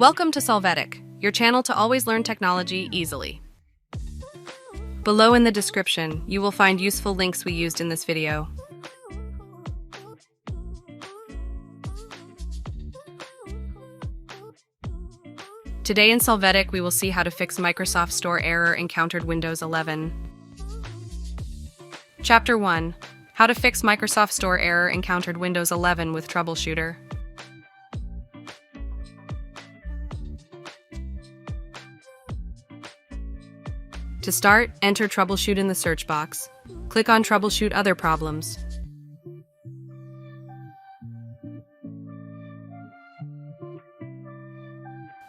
Welcome to Solvetic, your channel to always learn technology easily. Below in the description, you will find useful links we used in this video. Today in Solvetic, we will see how to fix Microsoft Store error encountered Windows 11. Chapter 1. How to fix Microsoft Store error encountered Windows 11 with troubleshooter. To start, enter troubleshoot in the search box. Click on troubleshoot other problems.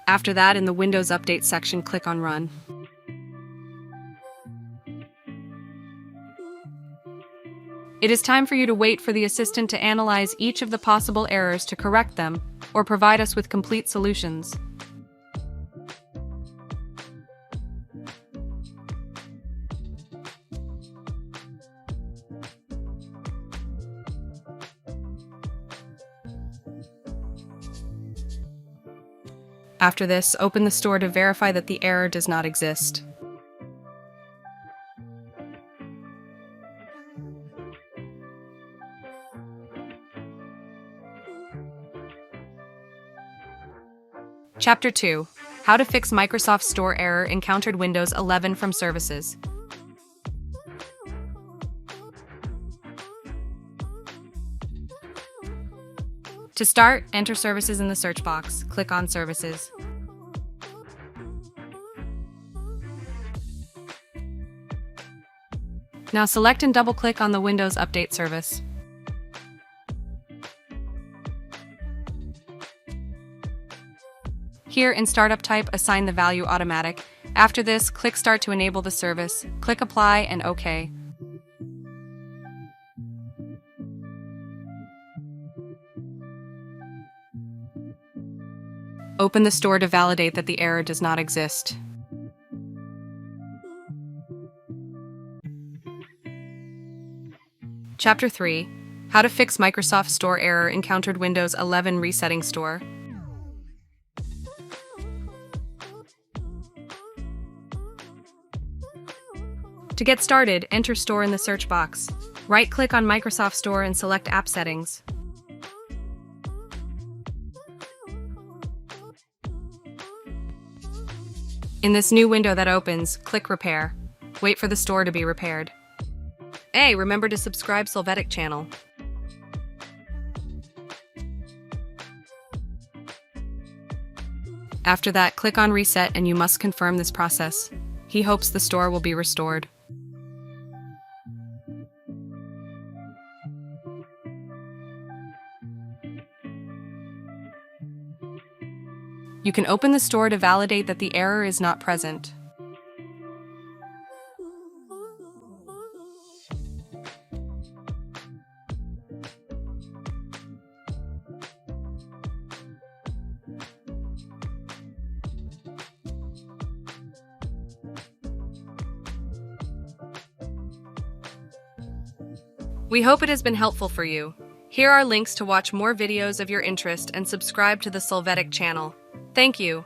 After that, in the Windows Update section, click on Run. It is time for you to wait for the assistant to analyze each of the possible errors to correct them, or provide us with complete solutions. After this, open the store to verify that the error does not exist. Chapter 2. How to fix Microsoft Store error encountered Windows 11 from services. To start, enter Services in the search box. Click on Services. Now select and double-click on the Windows Update service. Here, in Startup Type, assign the value Automatic. After this, click Start to enable the service. Click Apply and OK. Open the store to validate that the error does not exist. Chapter 3. How to fix Microsoft Store error encountered Windows 11 resetting store. To get started, enter Store in the search box. Right-click on Microsoft Store and select App Settings. In this new window that opens, click Repair. Wait for the store to be repaired. Hey, remember to subscribe Solvetic channel. After that, click on Reset and you must confirm this process. He hopes the store will be restored. You can open the store to validate that the error is not present. We hope it has been helpful for you. Here are links to watch more videos of your interest and subscribe to the Solvetic channel. Thank you.